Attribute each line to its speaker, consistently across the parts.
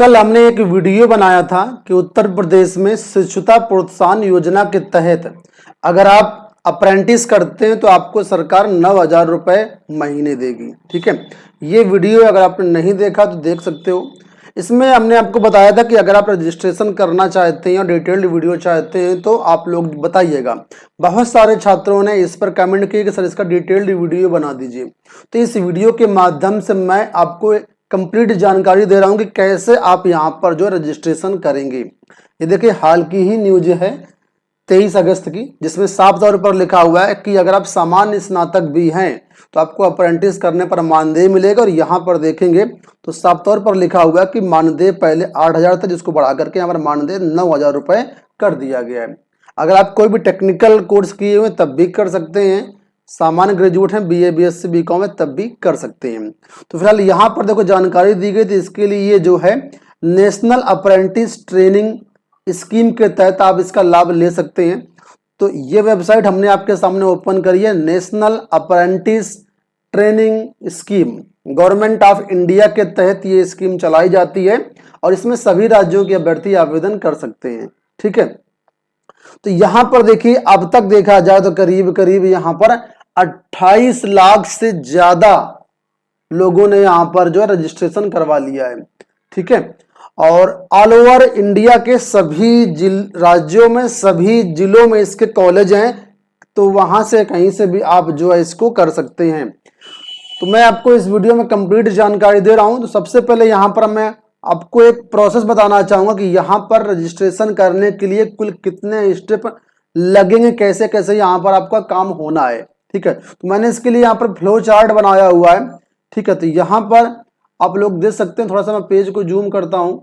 Speaker 1: कल हमने एक वीडियो बनाया था कि उत्तर प्रदेश में शिक्षुता प्रोत्साहन योजना के तहत अगर आप अप्रेंटिस करते हैं तो आपको सरकार 9,000 रुपये महीने देगी। ठीक है, ये वीडियो अगर आपने नहीं देखा तो देख सकते हो। इसमें हमने आपको बताया था कि अगर आप रजिस्ट्रेशन करना चाहते हैं और डिटेल्ड वीडियो चाहते हैं तो आप लोग बताइएगा। बहुत सारे छात्रों ने इस पर कमेंट किए कि सर इसका डिटेल्ड वीडियो बना दीजिए। तो इस वीडियो के माध्यम से मैं आपको कंप्लीट जानकारी दे रहा हूं कि कैसे आप यहां पर जो रजिस्ट्रेशन करेंगे। ये देखिए हाल की ही न्यूज है 23 अगस्त की, जिसमें साफ तौर पर लिखा हुआ है कि अगर आप सामान्य स्नातक भी हैं तो आपको अप्रेंटिस करने पर मानदेय मिलेगा। और यहाँ पर देखेंगे तो साफ तौर पर लिखा हुआ है कि मानदेय पहले 8,000 था, जिसको बढ़ा करके यहाँ पर मानदेय 9,000 रुपये कर दिया गया है। अगर आप कोई भी टेक्निकल कोर्स किए हुए तब भी कर सकते हैं, सामान्य ग्रेजुएट हैं BA BSc BCom में तब भी कर सकते हैं। तो फिलहाल यहाँ पर देखो जानकारी दी गई थी, इसके लिए ये जो है नेशनल अप्रेंटिस ट्रेनिंग स्कीम के तहत आप इसका लाभ ले सकते हैं। तो ये वेबसाइट हमने आपके सामने ओपन करी है, national apprentice training scheme, government of India के तहत ये स्कीम चलाई जाती है और इसमें सभी राज्यों के अभ्यर्थी आवेदन कर सकते हैं। ठीक है, तो यहां पर देखिए अब तक देखा जाए तो करीब यहां पर 28 लाख से ज्यादा लोगों ने यहां पर जो है रजिस्ट्रेशन करवा लिया है। ठीक है, और ऑल ओवर इंडिया के सभी राज्यों में, सभी जिलों में इसके कॉलेज हैं, तो वहां से कहीं से भी आप जो है इसको कर सकते हैं। तो मैं आपको इस वीडियो में कंप्लीट जानकारी दे रहा हूं। तो सबसे पहले यहां पर मैं आपको एक प्रोसेस बताना चाहूंगा कि यहाँ पर रजिस्ट्रेशन करने के लिए कुल कितने स्टेप लगेंगे, कैसे कैसे यहाँ पर आपका काम होना है। ठीक है, तो मैंने इसके लिए यहाँ पर फ्लो चार्ट बनाया हुआ है। ठीक है, तो यहाँ पर आप लोग देख सकते हैं, थोड़ा सा मैं पेज को जूम करता हूँ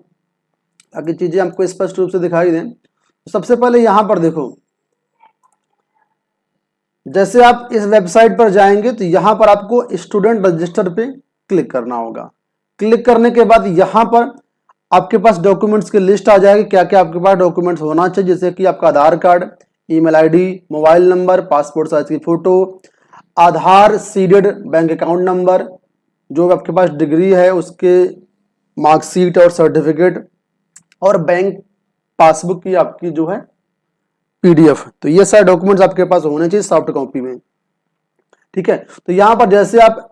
Speaker 1: ताकि चीजें आपको स्पष्ट रूप से दिखाई दें। तो सबसे पहले यहाँ पर देखो, जैसे आप इस वेबसाइट पर जाएंगे तो यहाँ पर आपको स्टूडेंट रजिस्टर पे क्लिक करना होगा। क्लिक करने के बाद यहाँ पर आपके पास डॉक्यूमेंट्स की लिस्ट आ जाएगी, क्या क्या आपके पास डॉक्यूमेंट्स होना चाहिए, जैसे कि आपका Aadhaar card, email ID, mobile number, passport size की photo, Aadhaar seeded bank account number, जो आपके पास डिग्री है उसके मार्कशीट और सर्टिफिकेट, और बैंक पासबुक की आपकी जो है PDF। तो ये सारे डॉक्यूमेंट्स आपके पास होने चाहिए सॉफ्ट कॉपी में। ठीक है, तो यहाँ पर जैसे आप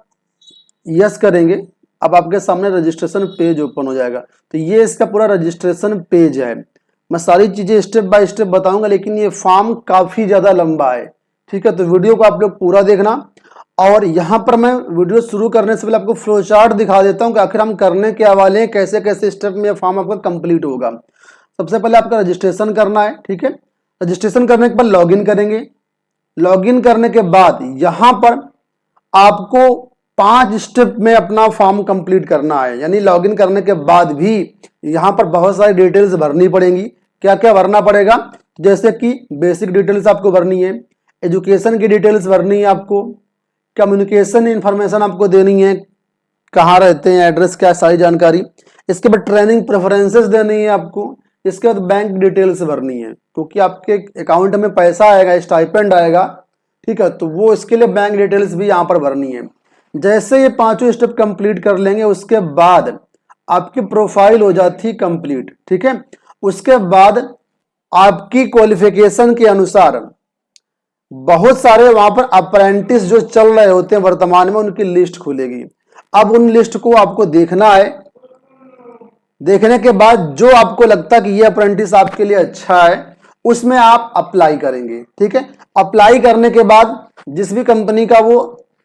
Speaker 1: यस करेंगे अब आपके सामने रजिस्ट्रेशन पेज ओपन हो जाएगा। तो ये इसका पूरा रजिस्ट्रेशन पेज है। मैं सारी चीजें स्टेप बाय स्टेप बताऊंगा, लेकिन ये फॉर्म काफी ज्यादा लंबा है। ठीक है, तो वीडियो को आप लोग पूरा देखना। और यहाँ पर मैं वीडियो शुरू करने से पहले आपको फ्लो चार्ट दिखा देता हूँ कि आखिर हम करने के वाले हैं, कैसे कैसे स्टेप में फॉर्म आपका कंप्लीट होगा। सबसे पहले आपका रजिस्ट्रेशन करना है। ठीक है, रजिस्ट्रेशन करने के बाद लॉगिन करेंगे। लॉगिन करने के बाद यहां पर आपको 5 स्टेप में अपना फॉर्म कंप्लीट करना है। यानी लॉगिन करने के बाद भी यहां पर बहुत सारी डिटेल्स भरनी पड़ेंगी। क्या क्या भरना पड़ेगा, जैसे कि बेसिक डिटेल्स आपको भरनी है, एजुकेशन की डिटेल्स भरनी है आपको, कम्युनिकेशन इंफॉर्मेशन आपको देनी है, कहाँ रहते हैं, एड्रेस क्या, सारी जानकारी। इसके बाद ट्रेनिंग प्रेफरेंसेस देनी है आपको। इसके बाद बैंक डिटेल्स भरनी है, क्योंकि आपके अकाउंट में पैसा आएगा, स्टाइपेंड आएगा। ठीक है, तो वो इसके लिए बैंक डिटेल्स भी यहाँ पर भरनी है। जैसे ये 5 स्टेप कंप्लीट कर लेंगे उसके बाद आपकी प्रोफाइल हो जाती है कंप्लीट। ठीक है, उसके बाद आपकी क्वालिफिकेशन के अनुसार बहुत सारे वहां पर अप्रेंटिस जो चल रहे होते हैं वर्तमान में, उनकी लिस्ट खुलेगी। अब उन लिस्ट को आपको देखना है। देखने के बाद जो आपको लगता है कि ये अप्रेंटिस आपके लिए अच्छा है, उसमें आप अप्लाई करेंगे। ठीक है, अप्लाई करने के बाद जिस भी कंपनी का वो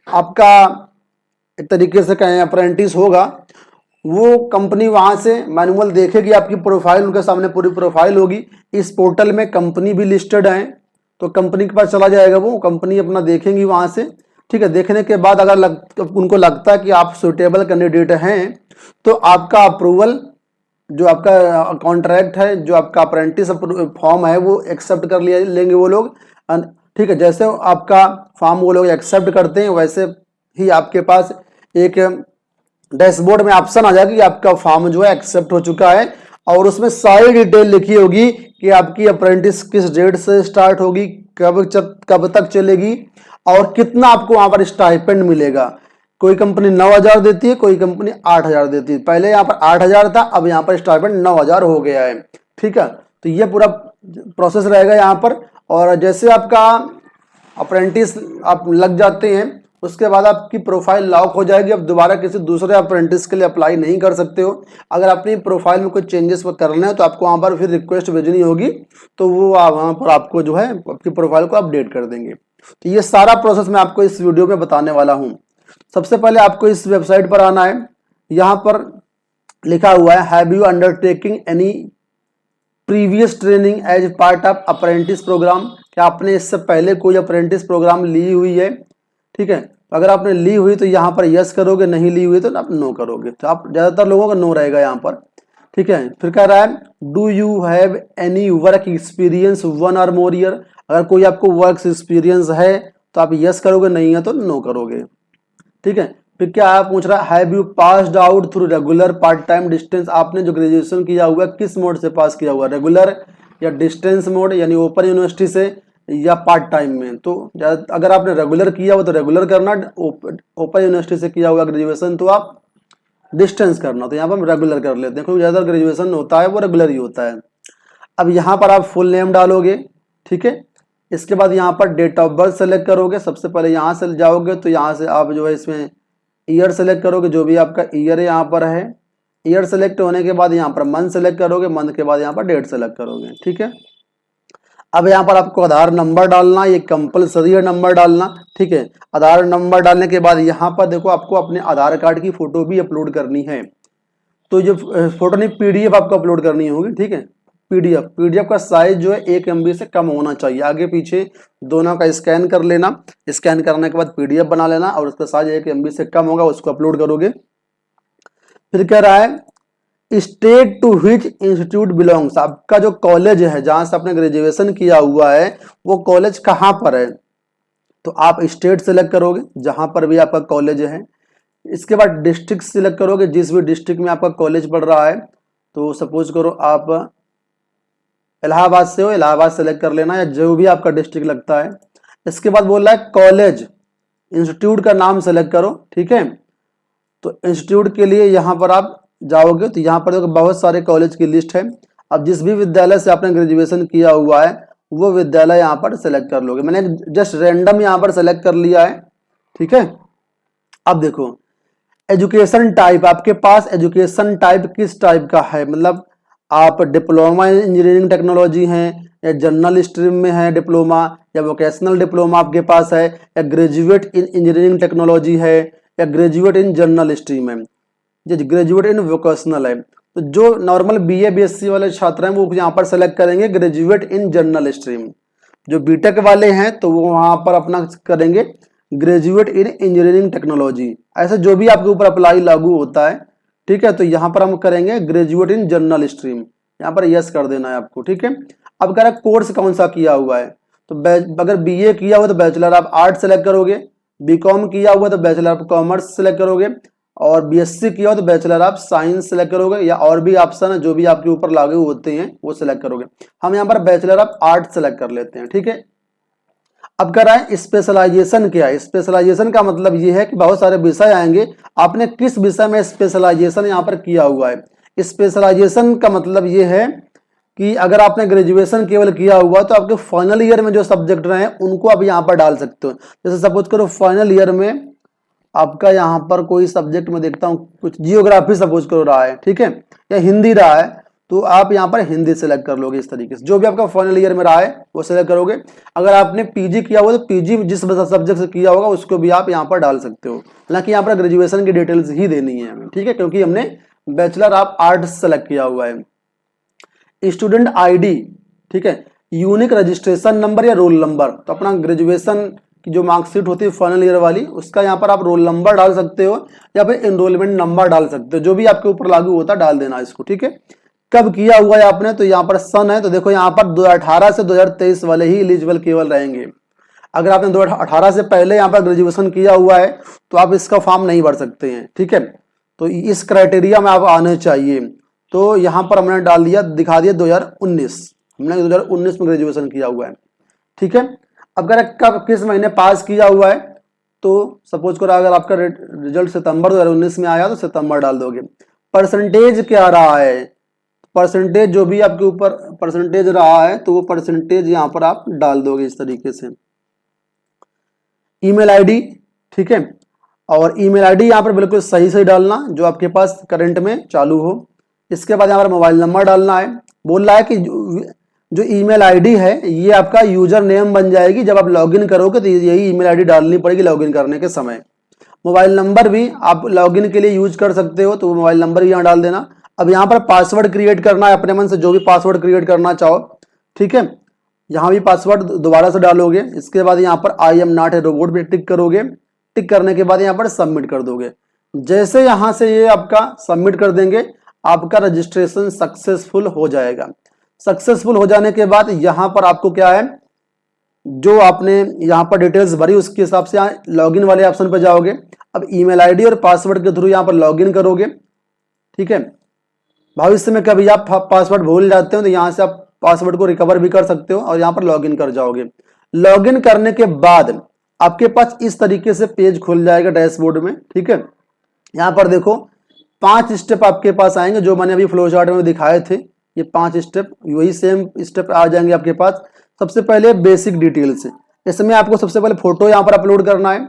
Speaker 1: आपका एक तरीके से कहें अप्रेंटिस होगा, वो कंपनी वहां से मैनुअल देखेगी, आपकी प्रोफाइल उनके सामने पूरी प्रोफाइल होगी। इस पोर्टल में कंपनी भी लिस्टेड है, तो कंपनी के पास चला जाएगा, वो कंपनी अपना देखेंगी वहां से। ठीक है, देखने के बाद अगर उनको लगता है कि आप सुटेबल कैंडिडेट हैं तो आपका अप्रूवल, जो आपका कॉन्ट्रैक्ट है, जो आपका अप्रेंटिस फॉर्म है, वो एक्सेप्ट कर लिया लेंगे वो लोग। ठीक है, जैसे आपका फॉर्म वो लोग एक्सेप्ट करते हैं वैसे ही आपके पास एक डैशबोर्ड में ऑप्शन आ जाएगा कि आपका फॉर्म जो है एक्सेप्ट हो चुका है, और उसमें सारी डिटेल लिखी होगी कि आपकी अप्रेंटिस किस डेट से स्टार्ट होगी, कब तक चलेगी, और कितना आपको वहां पर स्टाइपेंड मिलेगा। कोई कंपनी 9,000 देती है, कोई कंपनी 8,000 देती है। पहले यहाँ पर 8,000 था, अब यहाँ पर स्टाइपेंड 9,000 हो गया है। ठीक है, तो ये पूरा प्रोसेस रहेगा यहाँ पर। और जैसे आपका अप्रेंटिस आप लग जाते हैं, उसके बाद आपकी प्रोफाइल लॉक हो जाएगी। अब दोबारा किसी दूसरे अप्रेंटिस के लिए अप्लाई नहीं कर सकते हो। अगर अपनी प्रोफाइल में कुछ चेंजेस करना है तो आपको वहाँ पर फिर रिक्वेस्ट भेजनी होगी, तो वो वहाँ पर आपको जो है आपकी प्रोफाइल को अपडेट कर देंगे। तो ये सारा प्रोसेस मैं आपको इस वीडियो में बताने वाला हूँ। सबसे पहले आपको इस वेबसाइट पर आना है। यहाँ पर लिखा हुआ है have you undertaking any previous training as part of apprentice programme, क्या आपने इससे पहले कोई अप्रेंटिस प्रोग्राम ली हुई है। ठीक है, अगर आपने ली हुई तो यहाँ पर यस करोगे, नहीं ली हुई तो आप नो करोगे। तो आप ज़्यादातर लोगों का नो रहेगा यहाँ पर। ठीक है, फिर कह रहा है do you have any work experience 1 और मोर ईयर, अगर कोई आपको वर्क एक्सपीरियंस है तो आप यस करोगे, नहीं है तो नो करोगे। ठीक है, फिर क्या आप पूछ रहा है have you passed out through regular part time distance, आपने जो ग्रेजुएशन किया हुआ किस मोड से पास किया हुआ, रेगुलर या डिस्टेंस मोड यानी ओपन यूनिवर्सिटी से या पार्ट टाइम में। तो अगर आपने रेगुलर किया हुआ तो रेगुलर करना, ओपन यूनिवर्सिटी से किया हुआ ग्रेजुएशन तो आप डिस्टेंस करना। तो यहाँ पर हम रेगुलर कर लेते हैं, क्योंकि ज़्यादातर ग्रेजुएशन होता है वो रेगुलर ही होता है। अब यहाँ पर आप फुल नेम डालोगे। ठीक है, इसके बाद यहाँ पर डेट ऑफ बर्थ सेलेक्ट करोगे। सबसे पहले यहाँ से जाओगे तो यहाँ से आप जो है इसमें ईयर सेलेक्ट करोगे, जो भी आपका ईयर है यहाँ पर है। ईयर सेलेक्ट होने के बाद यहाँ पर मंथ सेलेक्ट करोगे, मंथ के बाद यहाँ पर डेट सेलेक्ट करोगे। ठीक है, अब यहाँ पर आपको आधार नंबर डालना, ये कंपलसरी है नंबर डालना। ठीक है, आधार नंबर डालने के बाद यहाँ पर देखो आपको अपने आधार कार्ड की फोटो भी अपलोड करनी है। तो जो फोटो नहीं पीडीएफ आपको अपलोड करनी होगी। ठीक है, पीडीएफ का साइज जो है 1 MB से कम होना चाहिए, आगे पीछे दोनों का स्कैन कर लेना। स्कैन करने के बाद पीडीएफ बना लेना और उसका साइज 1 MB से कम होगा, उसको अपलोड करोगे। फिर कह रहा है state to which institute belongs, आपका जो कॉलेज है जहां से आपने ग्रेजुएशन किया हुआ है वो कॉलेज कहाँ पर है। तो आप स्टेट सेलेक्ट करोगे जहां पर भी आपका कॉलेज है। इसके बाद डिस्ट्रिक्ट सिलेक्ट करोगे, जिस भी डिस्ट्रिक्ट में आपका कॉलेज पढ़ रहा है। तो सपोज करो आप इलाहाबाद से हो, इलाहाबाद सेलेक्ट कर लेना या जो भी आपका डिस्ट्रिक्ट लगता है। इसके बाद बोल रहा है कॉलेज इंस्टीट्यूट का नाम सेलेक्ट करो। ठीक है, तो इंस्टीट्यूट के लिए यहाँ पर आप जाओगे तो यहाँ पर देखो बहुत सारे कॉलेज की लिस्ट है। अब जिस भी विद्यालय से आपने ग्रेजुएशन किया हुआ है वो विद्यालय यहाँ पर सेलेक्ट कर लोगे। मैंने जस्ट रैंडम यहाँ पर सेलेक्ट कर लिया है। ठीक है, अब देखो एजुकेशन टाइप, आपके पास एजुकेशन टाइप किस टाइप का है, मतलब आप डिप्लोमा इन इंजीनियरिंग टेक्नोलॉजी हैं या जनरल स्ट्रीम में है डिप्लोमा, या वोकेशनल डिप्लोमा आपके पास है, या ग्रेजुएट इन इंजीनियरिंग टेक्नोलॉजी है, या ग्रेजुएट इन जनरल स्ट्रीम है, जो ग्रेजुएट इन वोकेशनल है। तो जो नॉर्मल BA BSc वाले छात्र हैं वो यहाँ पर सेलेक्ट करेंगे ग्रेजुएट इन जनरल स्ट्रीम। जो बीटेक वाले हैं तो वो वहाँ पर अपना करेंगे ग्रेजुएट इन इंजीनियरिंग टेक्नोलॉजी। ऐसे जो भी आपके ऊपर अप्लाई लागू होता है। ठीक है, तो यहाँ पर हम करेंगे ग्रेजुएट इन जनरल स्ट्रीम, यहाँ पर यस कर देना है आपको। ठीक है, अब कह रहा है कोर्स कौन सा किया हुआ है। तो अगर BA किया हुआ तो बैचलर ऑफ आर्ट सेलेक्ट करोगे, BCom किया हुआ तो बैचलर ऑफ कॉमर्स सेलेक्ट करोगे, और BSc किया हो तो बैचलर ऑफ साइंस सेलेक्ट करोगे, या और भी ऑप्शन है जो भी आपके ऊपर लागू होते हैं वो सेलेक्ट करोगे। हम यहाँ पर बैचलर ऑफ आर्ट सेलेक्ट कर लेते हैं। ठीक है, अब कर रहा है स्पेशलाइजेशन क्या है। स्पेशलाइजेशन का मतलब ये है कि बहुत सारे विषय आएंगे, आपने किस विषय में स्पेशलाइजेशन यहाँ पर किया हुआ है। स्पेशलाइजेशन का मतलब ये है कि अगर आपने ग्रेजुएशन केवल किया हुआ तो आपके फाइनल ईयर में जो सब्जेक्ट रहे उनको आप यहाँ पर डाल सकते हो। जैसे सपोज करो फाइनल ईयर में आपका यहाँ पर कोई सब्जेक्ट में देखता हूँ कुछ जियोग्राफी सपोज करो रहा है। ठीक है, या हिंदी रहा है तो आप यहाँ पर हिंदी सेलेक्ट कर लोगे। इस तरीके से जो भी आपका फाइनल ईयर में रहा है वो सेलेक्ट करोगे। अगर आपने पीजी किया हुआ तो पीजी जिस सब्जेक्ट से किया होगा उसको भी आप यहाँ पर डाल सकते हो, हालांकि यहाँ पर ग्रेजुएशन की डिटेल्स ही देनी है हमें। ठीक है, क्योंकि हमने बैचलर ऑफ आर्ट्स सेलेक्ट किया हुआ है। स्टूडेंट ID, ठीक है, यूनिक रजिस्ट्रेशन नंबर या रोल नंबर, तो अपना ग्रेजुएशन की जो मार्कशीट होती है फाइनल ईयर वाली उसका यहाँ पर आप रोल नंबर डाल सकते हो या फिर एनरोलमेंट नंबर डाल सकते हो, जो भी आपके ऊपर लागू होता है डाल देना इसको। ठीक है, कब किया हुआ है आपने, तो यहाँ पर सन है, तो देखो यहाँ पर 2018 से 2023 वाले ही एलिजिबल केवल रहेंगे। अगर आपने 2018 से पहले यहाँ पर ग्रेजुएशन किया हुआ है तो आप इसका फॉर्म नहीं भर सकते हैं। ठीक है, तो इस क्राइटेरिया में आप आने चाहिए। तो यहाँ पर हमने डाल दिया, दिखा दिया 2019, हमने 2019 में ग्रेजुएशन किया हुआ है। ठीक है, अब अगर कब किस महीने पास किया हुआ है तो सपोज करो अगर आपका रिजल्ट सितंबर 2019 में आया तो सितंबर डाल दोगे। परसेंटेज क्या रहा है, परसेंटेज जो भी आपके ऊपर परसेंटेज रहा है तो वो परसेंटेज यहाँ पर आप डाल दोगे इस तरीके से। ईमेल आईडी, ठीक है, और ईमेल आईडी यहाँ पर बिल्कुल सही सही डालना जो आपके पास करंट में चालू हो। इसके बाद यहाँ पर मोबाइल नंबर डालना है। बोल रहा है कि जो ईमेल आईडी है ये आपका यूजर नेम बन जाएगी, जब आप लॉगिन करोगे तो यही ईमेल आईडी डालनी पड़ेगी लॉगिन करने के समय। मोबाइल नंबर भी आप लॉगिन के लिए यूज कर सकते हो, तो मोबाइल नंबर भी यहाँ डाल देना। अब यहाँ पर पासवर्ड क्रिएट करना है अपने मन से, जो भी पासवर्ड क्रिएट करना चाहो, ठीक है। यहाँ भी पासवर्ड दोबारा से डालोगे। इसके बाद यहाँ पर I am not a robot भी टिक करोगे। टिक करने के बाद यहाँ पर सबमिट कर दोगे। जैसे यहाँ से ये आपका सबमिट कर देंगे, आपका रजिस्ट्रेशन सक्सेसफुल हो जाएगा। सक्सेसफुल हो जाने के बाद यहाँ पर आपको क्या है, जो आपने यहाँ पर डिटेल्स भरी उसके हिसाब से यहाँ लॉगिन वाले ऑप्शन पर जाओगे। अब ईमेल आईडी और पासवर्ड के थ्रू यहाँ पर लॉगिन करोगे, ठीक है। भविष्य में कभी आप पासवर्ड भूल जाते हो तो यहाँ से आप पासवर्ड को रिकवर भी कर सकते हो और यहाँ पर लॉगिन कर जाओगे। लॉगिन करने के बाद आपके पास इस तरीके से पेज खुल जाएगा डैशबोर्ड में, ठीक है। यहाँ पर देखो 5 स्टेप आपके पास आएंगे जो मैंने अभी फ्लो चार्ट में दिखाए थे। ये 5 स्टेप, वही सेम स्टेप आ जाएंगे आपके पास। सबसे पहले बेसिक डिटेल्स, इसमें आपको सबसे पहले फोटो यहाँ पर अपलोड करना है।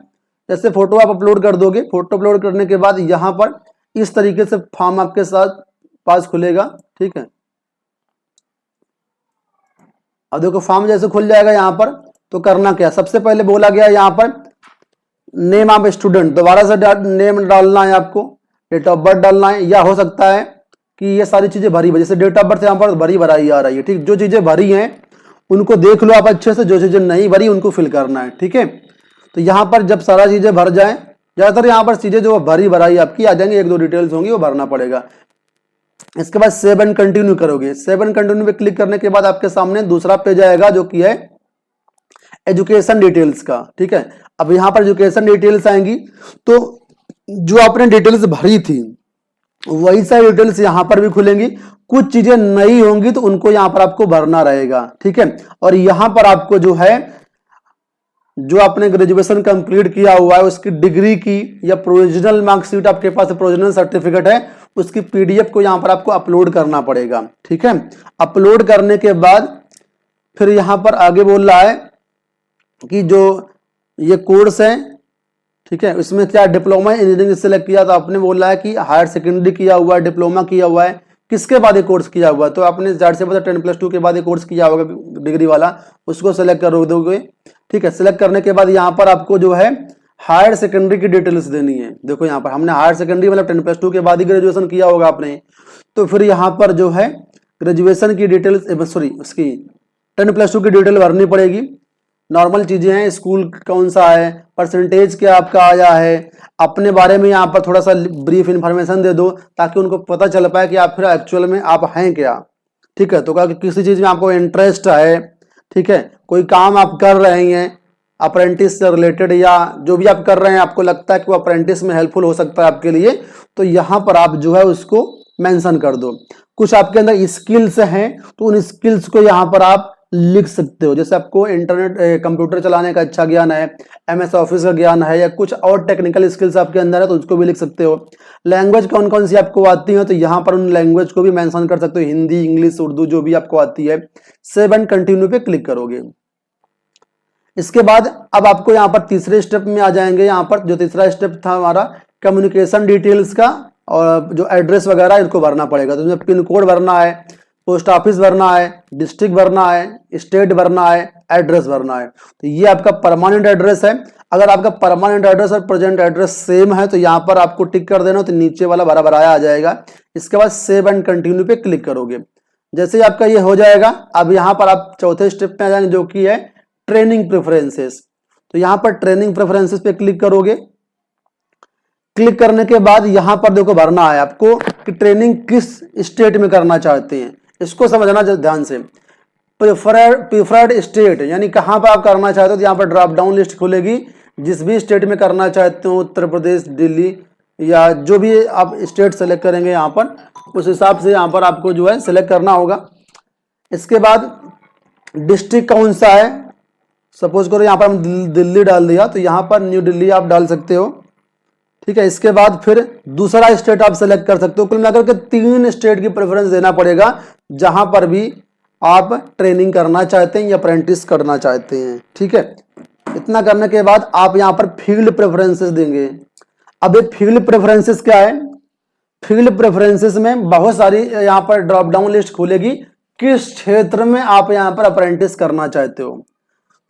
Speaker 1: जैसे फोटो आप अपलोड कर दोगे, फोटो अपलोड करने के बाद यहाँ पर इस तरीके से फॉर्म आपके साथ पास खुलेगा, ठीक है। अब देखो फॉर्म जैसे खुल जाएगा यहाँ पर, तो करना क्या, सबसे पहले बोला गया यहाँ पर नेम ऑफ स्टूडेंट, दोबारा से नेम डालना है आपको, डेट ऑफ बर्थ डालना है, या हो सकता है कि ये सारी चीजें भरी, जैसे डेट ऑफ बर्थ यहाँ पर भरी भराई आ रही है, ठीक। जो चीजें भरी हैं उनको देख लो आप अच्छे से, जो चीजें नहीं भरी उनको फिल करना है, ठीक है। तो यहाँ पर जब सारा चीजें भर जाए, ज्यादातर यहाँ पर चीजें जो भरी भराई आपकी आ जाएंगी, 1-2 डिटेल्स होंगी वो भरना पड़ेगा। इसके बाद सेव एंड कंटिन्यू करोगे। सेव एंड कंटिन्यू पे क्लिक करने के बाद आपके सामने दूसरा पेज आएगा जो कि है एजुकेशन डिटेल्स का, ठीक है। अब यहाँ पर एजुकेशन डिटेल्स आएंगी, तो जो आपने डिटेल्स भरी थी वही सारी डिटेल्स यहाँ पर भी खुलेंगी। कुछ चीजें नई होंगी तो उनको यहाँ पर आपको भरना रहेगा, ठीक है। और यहाँ पर आपको जो है, जो आपने ग्रेजुएशन कंप्लीट किया हुआ है उसकी डिग्री की या प्रोविजनल मार्कशीट आपके पास प्रोविजनल सर्टिफिकेट है, उसकी पीडीएफ को यहाँ पर आपको अपलोड करना पड़ेगा, ठीक है। अपलोड करने के बाद फिर यहाँ पर आगे बोल रहा है कि जो ये कोर्स है, ठीक है, इसमें क्या डिप्लोमा इंजीनियरिंग सेलेक्ट किया, तो आपने बोला है कि हायर सेकेंडरी किया हुआ है, डिप्लोमा किया हुआ है, किसके बाद ये कोर्स किया हुआ है, तो आपने जाहिर से पता 10+2 के बाद ये कोर्स किया होगा डिग्री वाला, उसको सेलेक्ट कर दोगे, ठीक है। सेलेक्ट करने के बाद यहाँ पर आपको जो है हायर सेकेंडरी की डिटेल्स देनी है। देखो यहाँ पर हमने हायर सेकेंडरी मतलब 10+2 के बाद ही ग्रेजुएशन किया होगा आपने, तो फिर यहाँ पर जो है ग्रेजुएशन की डिटेल्स, सॉरी उसकी 10+2 की डिटेल भरनी पड़ेगी। नॉर्मल चीजें हैं, स्कूल कौन सा है, परसेंटेज क्या आपका आया है, अपने बारे में यहाँ पर थोड़ा सा ब्रीफ इंफॉर्मेशन दे दो ताकि उनको पता चल पाए कि आप फिर एक्चुअल में आप हैं क्या, ठीक है। तो क्या किसी चीज में आपको इंटरेस्ट है, ठीक है, कोई काम आप कर रहे हैं अप्रेंटिस से रिलेटेड या जो भी आप कर रहे हैं आपको लगता है कि वो अप्रेंटिस में हेल्पफुल हो सकता है आपके लिए, तो यहाँ पर आप जो है उसको मेंशन कर दो। कुछ आपके अंदर स्किल्स हैं तो उन स्किल्स को यहाँ पर आप लिख सकते हो, जैसे आपको इंटरनेट कंप्यूटर चलाने का अच्छा ज्ञान है, एमएस ऑफिस का ज्ञान है, या कुछ और टेक्निकल स्किल्स आपके अंदर है तो उसको भी लिख सकते हो। लैंग्वेज कौन कौन सी आपको आती है तो यहाँ पर उन लैंग्वेज को भी मेंशन कर सकते हो, हिंदी, इंग्लिश, उर्दू जो भी आपको आती है। सेव एंड कंटिन्यू पे क्लिक करोगे। इसके बाद अब आपको यहाँ पर तीसरे स्टेप में आ जाएंगे। यहाँ पर जो तीसरा स्टेप था हमारा कम्युनिकेशन डिटेल्स का, और जो एड्रेस वगैरह इनको भरना पड़ेगा, तो इसमें पिन कोड भरना है, पोस्ट ऑफिस भरना है, डिस्ट्रिक्ट भरना है, स्टेट भरना है, एड्रेस भरना है। तो ये आपका परमानेंट एड्रेस है। अगर आपका परमानेंट एड्रेस और प्रेजेंट एड्रेस सेम है तो यहाँ पर आपको टिक कर देना, तो नीचे वाला भरा भराया आ जाएगा। इसके बाद सेव एंड कंटिन्यू पे क्लिक करोगे। जैसे ही आपका ये हो जाएगा, अब यहाँ पर आप चौथे स्टेप में आ जाएंगे जो कि है ट्रेनिंग प्रेफरेंसेस। तो यहाँ पर ट्रेनिंग प्रेफरेंसेस पे क्लिक करोगे। क्लिक करने के बाद यहाँ पर देखो भरना है आपको कि ट्रेनिंग किस स्टेट में करना चाहते हैं, इसको समझना ध्यान से। प्रिफर्ड स्टेट यानी कहाँ पर आप करना चाहते हो, तो यहाँ पर ड्रॉप डाउन लिस्ट खुलेगी, जिस भी स्टेट में करना चाहते हो, उत्तर प्रदेश, दिल्ली या जो भी आप स्टेट सेलेक्ट करेंगे यहाँ पर, उस हिसाब से यहाँ पर आपको जो है सिलेक्ट करना होगा। इसके बाद डिस्ट्रिक्ट कौन सा है, सपोज करो यहाँ पर हम दिल्ली डाल दिया तो यहाँ पर न्यू दिल्ली आप डाल सकते हो। ठीक है, इसके बाद फिर दूसरा स्टेट आप सेलेक्ट कर सकते हो। कुल मिलाकर के 3 स्टेट की प्रेफरेंस देना पड़ेगा जहां पर भी आप ट्रेनिंग करना चाहते हैं या अप्रेंटिस करना चाहते हैं। ठीक है, इतना करने के बाद आप यहां पर फील्ड प्रेफरेंसेस देंगे। अब ये फील्ड प्रेफरेंसेस क्या है? फील्ड प्रेफरेंसेस में बहुत सारी यहां पर ड्रॉप डाउन लिस्ट खुलेगी, किस क्षेत्र में आप यहां पर अप्रेंटिस करना चाहते हो।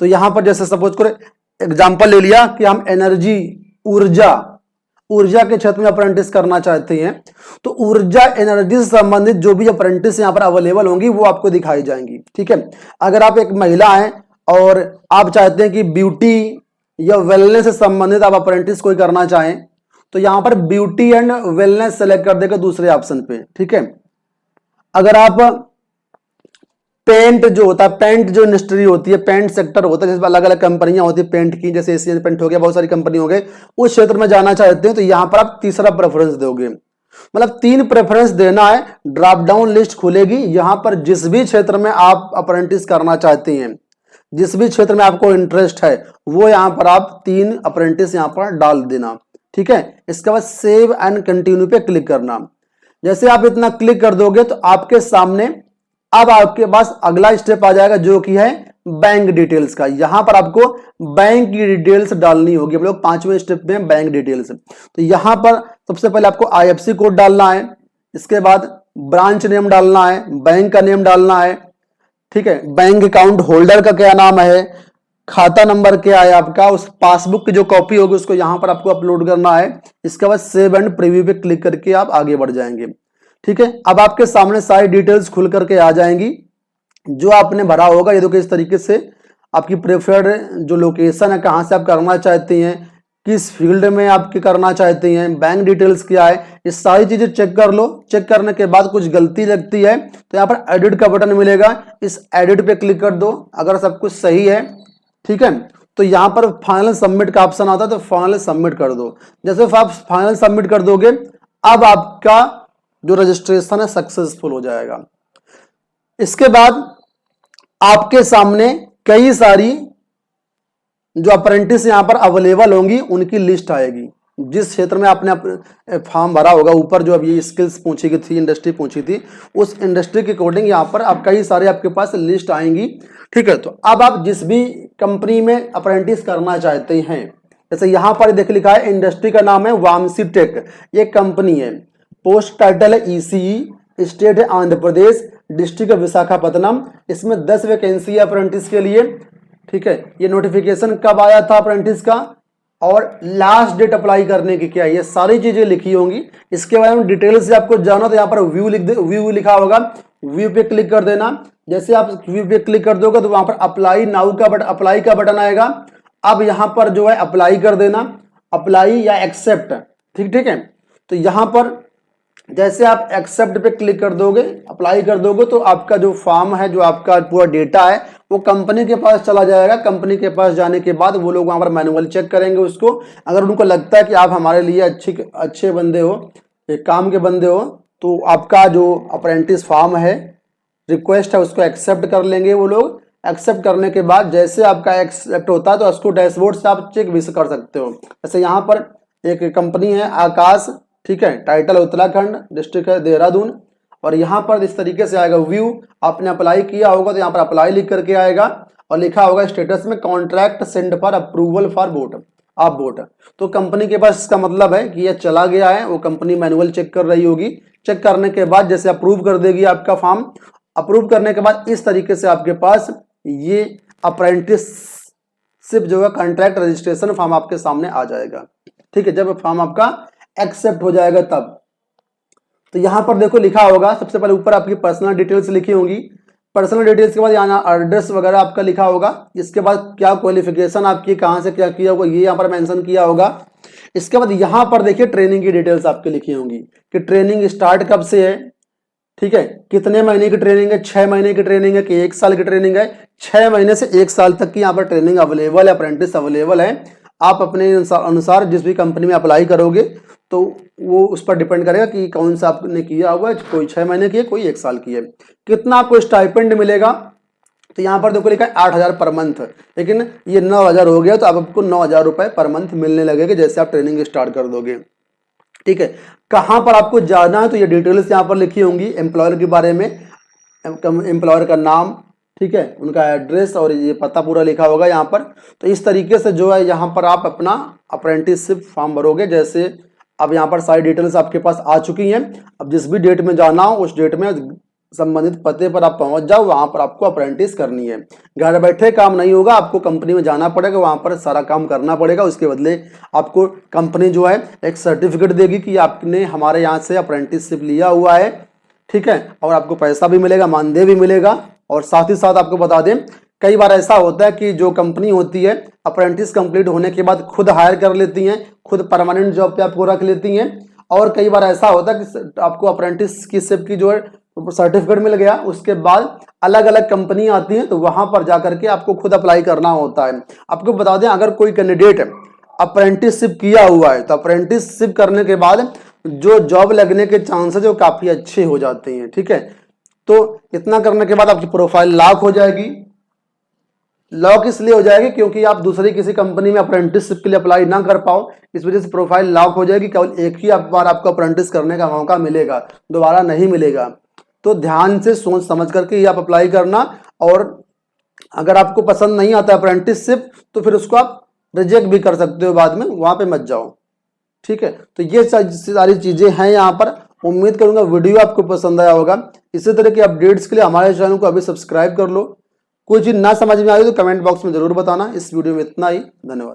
Speaker 1: तो यहां पर जैसे सपोज करो एग्जांपल ले लिया कि हम एनर्जी ऊर्जा के क्षेत्र में अप्रेंटिस करना चाहते हैं, तो ऊर्जा एनर्जी से संबंधित जो भी अप्रेंटिस यहां पर अवेलेबल होंगी वो आपको दिखाई जाएंगी। ठीक है, अगर आप एक महिला हैं और आप चाहते हैं कि ब्यूटी या वेलनेस से संबंधित आप अप्रेंटिस कोई करना चाहें तो यहां पर ब्यूटी एंड वेलनेस सेलेक्ट कर देगा दूसरे ऑप्शन पे। ठीक है, अगर आप पेंट जो होता है, पेंट जो इंडस्ट्री होती है, पेंट सेक्टर होता है, जैसे अलग अलग कंपनियां होती है पेंट की, जैसे एशियन पेंट हो गया, बहुत सारी कंपनी हो गई, उस क्षेत्र में जाना चाहते हैं तो यहां पर आप तीसरा प्रेफरेंस दोगे। मतलब 3 प्रेफरेंस देना है। ड्रॉप डाउन लिस्ट खुलेगी, यहां पर जिस भी क्षेत्र में आप अप्रेंटिस करना चाहते हैं, जिस भी क्षेत्र में आपको इंटरेस्ट है, वो यहां पर आप 3 अप्रेंटिस यहां पर डाल देना। ठीक है, इसके बाद सेव एंड कंटिन्यू पे क्लिक करना। जैसे आप इतना क्लिक कर दोगे तो आपके सामने अब आपके पास अगला स्टेप आ जाएगा जो कि है बैंक डिटेल्स का। यहां पर आपको बैंक की डिटेल्स डालनी होगी। हम लोग 5वें स्टेप में बैंक डिटेल्स। तो यहां पर सबसे पहले आपको आईएफएससी कोड डालना है, इसके बाद ब्रांच नेम डालना है, बैंक का नेम डालना है। ठीक है, बैंक अकाउंट होल्डर का क्या नाम है, खाता नंबर क्या है आपका, उस पासबुक की जो कॉपी होगी उसको यहां पर आपको अपलोड करना है। इसके बाद सेव एंड प्रीव्यू पे क्लिक करके आप आगे बढ़ जाएंगे। ठीक है, अब आपके सामने सारी डिटेल्स खुल करके आ जाएंगी जो आपने भरा होगा। ये देखो इस तरीके से आपकी प्रेफर्ड जो लोकेशन है, कहां से आप करना चाहते हैं, किस फील्ड में आपके करना चाहते हैं, बैंक डिटेल्स क्या है, ये सारी चीजें चेक कर लो। चेक करने के बाद कुछ गलती लगती है तो यहाँ पर एडिट का बटन मिलेगा, इस एडिट पे क्लिक कर दो। अगर सब कुछ सही है, ठीक है, तो यहां पर फाइनल सबमिट का ऑप्शन आता है तो फाइनल सबमिट कर दो। जैसे आप फाइनल सबमिट कर दोगे अब आपका जो रजिस्ट्रेशन है सक्सेसफुल हो जाएगा। इसके बाद आपके सामने कई सारी जो अप्रेंटिस यहां पर अवेलेबल होंगी उनकी लिस्ट आएगी। जिस क्षेत्र में आपने फॉर्म भरा होगा, ऊपर जो अभी स्किल्स पूछी गई थी, इंडस्ट्री पूछी थी, उस इंडस्ट्री के अकॉर्डिंग यहां पर आप कई सारे आपके पास लिस्ट आएंगी। ठीक है, तो अब आप जिस भी कंपनी में अप्रेंटिस करना चाहते हैं, जैसे यहां पर देख लिखा है इंडस्ट्री का नाम है वामसी टेक, ये कंपनी है, पोस्ट टाइटल है ईसीई, स्टेट है आंध्र प्रदेश, डिस्ट्रिक्ट है विशाखापत्तनम, इसमें 10 वैकेंसी है अप्रेंटिस के लिए। ठीक है, ये नोटिफिकेशन कब आया था अप्रेंटिस का और लास्ट डेट अप्लाई करने की क्या है, ये सारी चीजें लिखी होंगी। इसके बारे में डिटेल से आपको जाना तो यहाँ पर व्यू व्यू लिखा होगा, व्यू पे क्लिक कर देना। जैसे आप व्यू पे क्लिक कर दोगे तो वहां पर अप्लाई नाउ का बटन, अप्लाई का बटन आएगा। अब यहां पर जो है अप्लाई कर देना, अप्लाई या एक्सेप्ट। ठीक है, तो यहां पर जैसे आप एक्सेप्ट पे क्लिक कर दोगे, अप्लाई कर दोगे, तो आपका जो फॉर्म है, जो आपका पूरा डेटा है, वो कंपनी के पास चला जाएगा। कंपनी के पास जाने के बाद वो लोग वहां पर मैनुअल चेक करेंगे उसको। अगर उनको लगता है कि आप हमारे लिए अच्छे बंदे हो, एक काम के बंदे हो, तो आपका जो अप्रेंटिस फॉर्म है, रिक्वेस्ट है, उसको एक्सेप्ट कर लेंगे वो लोग। एक्सेप्ट करने के बाद जैसे आपका एक्सेप्ट होता है तो उसको डैशबोर्ड से आप चेक भी कर सकते हो। जैसे यहाँ पर एक कंपनी है आकाश, ठीक है, टाइटल उत्तराखंड, डिस्ट्रिक्ट है देहरादून, और यहाँ पर इस तरीके से आएगा व्यू। आपने अप्लाई किया होगा तो यहाँ पर अप्लाई लिख करके आएगा और लिखा होगा स्टेटस में contract send for approval for vote, आप वोट। तो कंपनी के पास इसका मतलब है कि यह चला गया है, वो कंपनी मैनुअल चेक कर रही होगी। चेक करने के बाद जैसे अप्रूव कर देगी आपका फॉर्म। अप्रूव करने के बाद इस तरीके से आपके पास ये अप्रेंटिसशिप जो है कॉन्ट्रैक्ट रजिस्ट्रेशन फॉर्म आपके सामने आ जाएगा। ठीक है, जब फॉर्म आपका एक्सेप्ट हो जाएगा तब। तो यहां पर देखो लिखा होगा, सबसे पहले ऊपर आपकी पर्सनल डिटेल्स लिखी होंगी। पर्सनल डिटेल्स के बाद यहाँ एड्रेस वगैरह आपका लिखा होगा। इसके बाद क्या क्वालिफिकेशन आपकी, कहां से क्या किया होगा, ये यहाँ पर मेंशन किया होगा। इसके बाद यहाँ पर देखिए ट्रेनिंग की डिटेल्स आपकी लिखी होंगी कि ट्रेनिंग स्टार्ट कब से है, ठीक है, कितने महीने की ट्रेनिंग है, 6 महीने की ट्रेनिंग है कि 1 साल की ट्रेनिंग है। 6 महीने से 1 साल तक की यहाँ पर ट्रेनिंग अवेलेबल है, अप्रेंटिस अवेलेबल है। आप अपने अनुसार जिस भी कंपनी में अप्लाई करोगे तो वो उस पर डिपेंड करेगा कि कौन सा आपने किया हुआ है, कोई 6 महीने की है, कोई 1 साल की है। कितना आपको स्टाइपेंड मिलेगा, तो यहाँ पर देखो लिखा है 8,000 पर मंथ, लेकिन ये 9,000 हो गया, तो अब आपको 9,000 रुपये पर मंथ मिलने लगेगा जैसे आप ट्रेनिंग स्टार्ट कर दोगे। ठीक है, कहाँ पर आपको जाना है तो ये डिटेल्स यहाँ पर लिखी होंगी एम्प्लॉयर के बारे में, एम्प्लॉयर का नाम, ठीक है, उनका एड्रेस और ये पता पूरा लिखा होगा यहाँ पर। तो इस तरीके से जो है यहाँ पर आप अपना अप्रेंटिसशिप फॉर्म भरोगे। जैसे अब यहाँ पर सारी डिटेल्स आपके पास आ चुकी हैं। अब जिस भी डेट में जाना हो उस डेट में संबंधित पते पर आप पहुंच जाओ, वहां पर आपको अप्रेंटिस करनी है। घर बैठे काम नहीं होगा, आपको कंपनी में जाना पड़ेगा, वहां पर सारा काम करना पड़ेगा। उसके बदले आपको कंपनी जो है एक सर्टिफिकेट देगी कि आपने हमारे यहाँ से अप्रेंटिसशिप लिया हुआ है, ठीक है, और आपको पैसा भी मिलेगा, मानदेय भी मिलेगा। और साथ ही साथ आपको बता दें, कई बार ऐसा होता है कि जो कंपनी होती है अप्रेंटिस कंप्लीट होने के बाद खुद हायर कर लेती हैं, खुद परमानेंट जॉब पे आपको रख लेती हैं। और कई बार ऐसा होता है कि आपको अप्रेंटिस की शिप की जो है सर्टिफिकेट मिल गया, उसके बाद अलग अलग कंपनी आती हैं, तो वहां पर जाकर के आपको खुद अप्लाई करना होता है। आपको बता दें, अगर कोई कैंडिडेट अप्रेंटिसशिप किया हुआ है तो अप्रेंटिसशिप करने के बाद जो जॉब लगने के चांसेस है वो काफी अच्छे हो जाते हैं। ठीक है, तो इतना करने के बाद आपकी प्रोफाइल लॉक हो जाएगी। लॉक इसलिए हो जाएगी क्योंकि आप दूसरी किसी कंपनी में अप्रेंटिसशिप के लिए अप्लाई ना कर पाओ, इस वजह से प्रोफाइल लॉक हो जाएगी। केवल एक ही बार आपको अप्रेंटिस करने का मौका मिलेगा, दोबारा नहीं मिलेगा। तो ध्यान से सोच समझ करके ही आप अप्लाई करना। और अगर आपको पसंद नहीं आता अप्रेंटिसशिप तो फिर उसको आप रिजेक्ट भी कर सकते हो बाद में, वहां पे मत जाओ। ठीक है, तो ये सारी चीजें हैं यहाँ पर। उम्मीद करूंगा वीडियो आपको पसंद आया होगा। इसी तरह के अपडेट्स के लिए हमारे चैनल को अभी सब्सक्राइब कर लो। कोई चीज ना समझ में आई तो कमेंट बॉक्स में जरूर बताना। इस वीडियो में इतना ही, धन्यवाद।